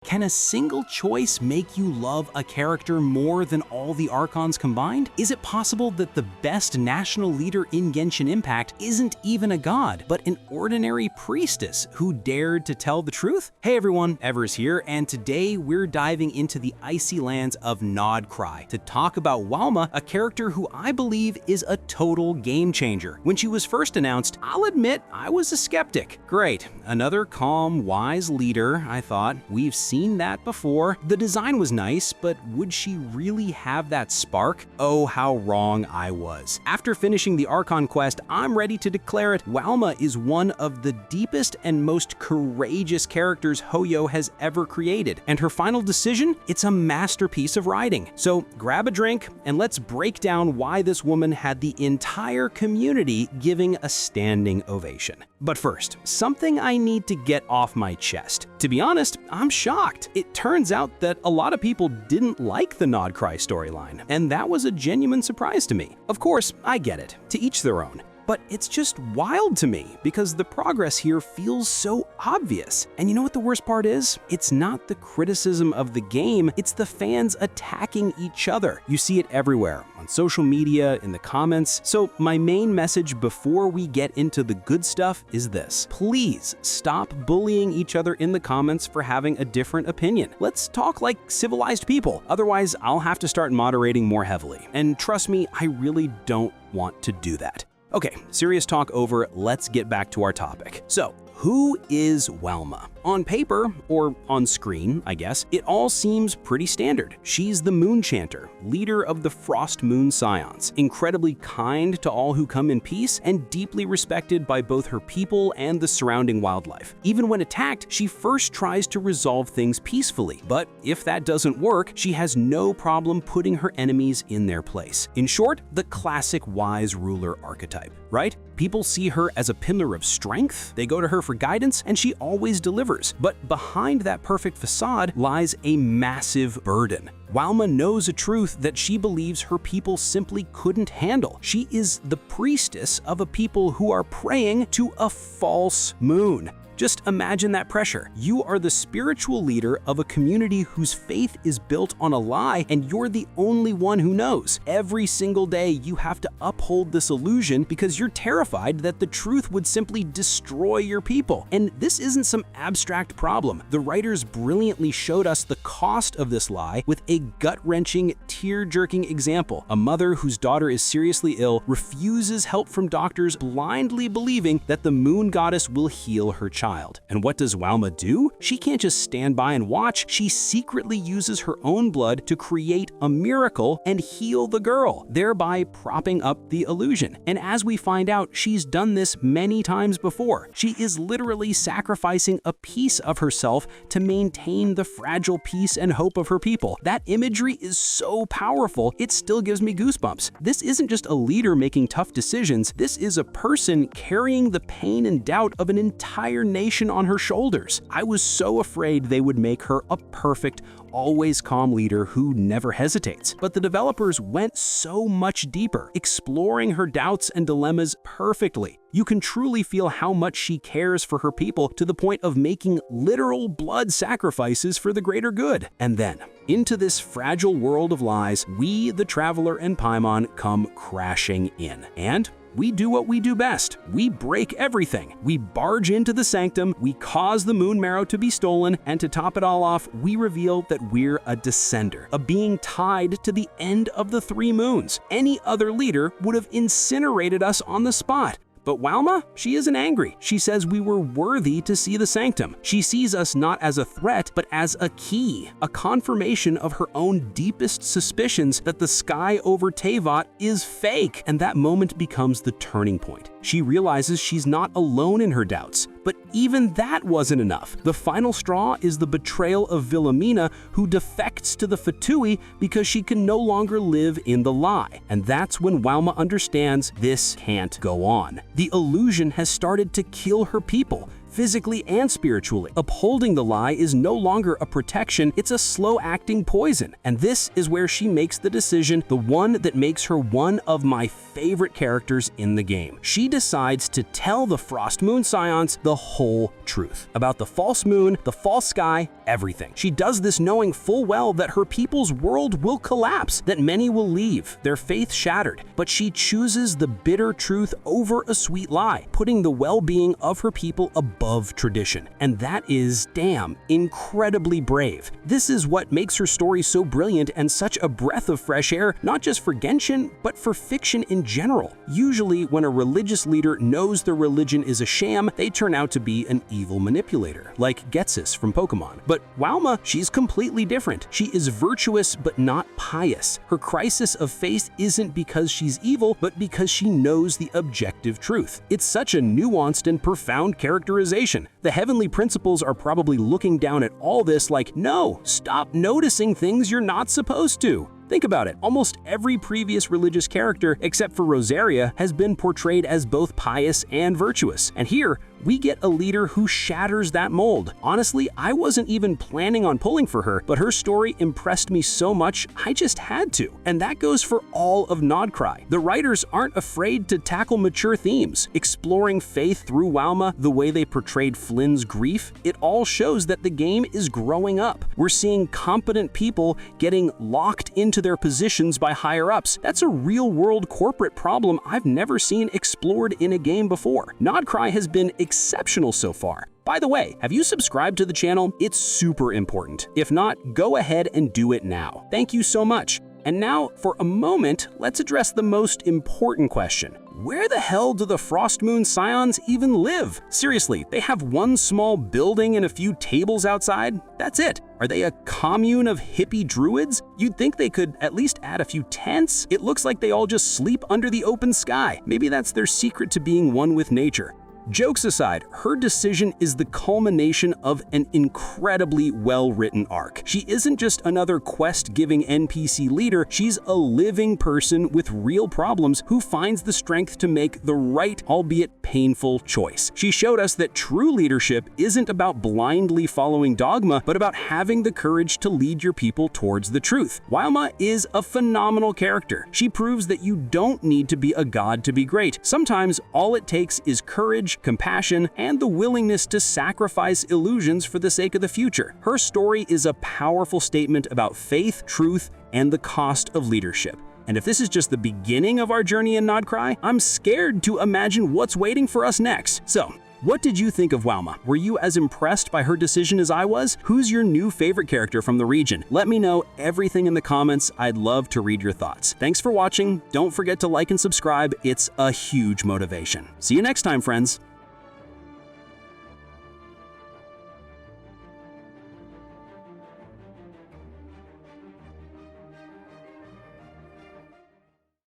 Can a single choice make you love a character more than all the Archons combined? Is it possible that the best national leader in Genshin Impact isn't even a god, but an ordinary priestess who dared to tell the truth? Hey everyone, Evers here, and today we're diving into the icy lands of Nod-Krai to talk about Welma, a character who I believe is a total game changer. When she was first announced, I'll admit I was a skeptic. Great, another calm, wise leader, I thought. We've seen that before. The design was nice, but would she really have that spark? Oh, how wrong I was. After finishing the Archon quest, I'm ready to declare it. Welma is one of the deepest and most courageous characters HoYo has ever created, and her final decision? It's a masterpiece of writing. So grab a drink and let's break down why this woman had the entire community giving a standing ovation. But first, something I need to get off my chest. To be honest, I'm shocked. It turns out that a lot of people didn't like the Nod-Krai storyline, and that was a genuine surprise to me. Of course, I get it. To each their own. But it's just wild to me because the progress here feels so obvious. And you know what the worst part is? It's not the criticism of the game, it's the fans attacking each other. You see it everywhere, on social media, in the comments. So my main message before we get into the good stuff is this. Please stop bullying each other in the comments for having a different opinion. Let's talk like civilized people. Otherwise, I'll have to start moderating more heavily. And trust me, I really don't want to do that. Okay, serious talk over, let's get back to our topic. So, who is Welma? On paper, or on screen, I guess, it all seems pretty standard. She's the Moonchanter, leader of the Frost Moon Scions, incredibly kind to all who come in peace, and deeply respected by both her people and the surrounding wildlife. Even when attacked, she first tries to resolve things peacefully, but if that doesn't work, she has no problem putting her enemies in their place. In short, the classic wise ruler archetype, right? People see her as a pillar of strength, they go to her for guidance, and she always delivers. But behind that perfect facade lies a massive burden. Welma knows a truth that she believes her people simply couldn't handle. She is the priestess of a people who are praying to a false moon. Just imagine that pressure. You are the spiritual leader of a community whose faith is built on a lie, and you're the only one who knows. Every single day, you have to uphold this illusion because you're terrified that the truth would simply destroy your people. And this isn't some abstract problem. The writers brilliantly showed us the cost of this lie with a gut-wrenching, tear-jerking example. A mother whose daughter is seriously ill refuses help from doctors, blindly believing that the moon goddess will heal her child. And what does Welma do? She can't just stand by and watch. She secretly uses her own blood to create a miracle and heal the girl, thereby propping up the illusion. And as we find out, she's done this many times before. She is literally sacrificing a piece of herself to maintain the fragile peace and hope of her people. That imagery is so powerful, it still gives me goosebumps. This isn't just a leader making tough decisions. This is a person carrying the pain and doubt of an entire nation on her shoulders. I was so afraid they would make her a perfect, always calm leader who never hesitates. But the developers went so much deeper, exploring her doubts and dilemmas perfectly. You can truly feel how much she cares for her people to the point of making literal blood sacrifices for the greater good. And then, into this fragile world of lies, we, the Traveler and Paimon, come crashing in. And we do what we do best. We break everything. We barge into the sanctum, we cause the moon marrow to be stolen, and to top it all off, we reveal that we're a descender, a being tied to the end of the three moons. Any other leader would have incinerated us on the spot. But Welma, she isn't angry. She says we were worthy to see the sanctum. She sees us not as a threat, but as a key, a confirmation of her own deepest suspicions that the sky over Teyvat is fake. And that moment becomes the turning point. She realizes she's not alone in her doubts. But even that wasn't enough. The final straw is the betrayal of Wilhelmina, who defects to the Fatui because she can no longer live in the lie. And that's when Welma understands this can't go on. The illusion has started to kill her people, physically and spiritually. Upholding the lie is no longer a protection, it's a slow-acting poison. And this is where she makes the decision, the one that makes her one of my favorite characters in the game. She decides to tell the Frost Moon Scions the whole truth about the false moon, the false sky, everything. She does this knowing full well that her people's world will collapse, that many will leave, their faith shattered. But she chooses the bitter truth over a sweet lie, putting the well-being of her people above tradition. And that is, damn, incredibly brave. This is what makes her story so brilliant and such a breath of fresh air, not just for Genshin, but for fiction in general. Usually, when a religious leader knows their religion is a sham, they turn out to be an evil manipulator, like Getsis from Pokemon. But Welma, she's completely different. She is virtuous but not pious. Her crisis of faith isn't because she's evil, but because she knows the objective truth. It's such a nuanced and profound characterization. The heavenly principles are probably looking down at all this like, no, stop noticing things you're not supposed to. Think about it, almost every previous religious character, except for Rosaria, has been portrayed as both pious and virtuous. And here, we get a leader who shatters that mold. Honestly, I wasn't even planning on pulling for her, but her story impressed me so much, I just had to. And that goes for all of Nod-Krai. The writers aren't afraid to tackle mature themes. Exploring faith through Welma, the way they portrayed Flynn's grief, it all shows that the game is growing up. We're seeing competent people getting locked into their positions by higher-ups. That's a real-world corporate problem I've never seen explored in a game before. Nod-Krai has been exceptional so far. By the way, have you subscribed to the channel? It's super important. If not, go ahead and do it now. Thank you so much. And now, for a moment, let's address the most important question. Where the hell do the Frostmoon Scions even live? Seriously, they have one small building and a few tables outside? That's it. Are they a commune of hippie druids? You'd think they could at least add a few tents. It looks like they all just sleep under the open sky. Maybe that's their secret to being one with nature. Jokes aside, her decision is the culmination of an incredibly well-written arc. She isn't just another quest-giving NPC leader, she's a living person with real problems who finds the strength to make the right, albeit painful, choice. She showed us that true leadership isn't about blindly following dogma, but about having the courage to lead your people towards the truth. Welma is a phenomenal character. She proves that you don't need to be a god to be great. Sometimes all it takes is courage, compassion, and the willingness to sacrifice illusions for the sake of the future. Her story is a powerful statement about faith, truth, and the cost of leadership. And if this is just the beginning of our journey in Nod-Krai, I'm scared to imagine what's waiting for us next. So, what did you think of Welma? Were you as impressed by her decision as I was? Who's your new favorite character from the region? Let me know everything in the comments. I'd love to read your thoughts. Thanks for watching. Don't forget to like and subscribe. It's a huge motivation. See you next time, friends.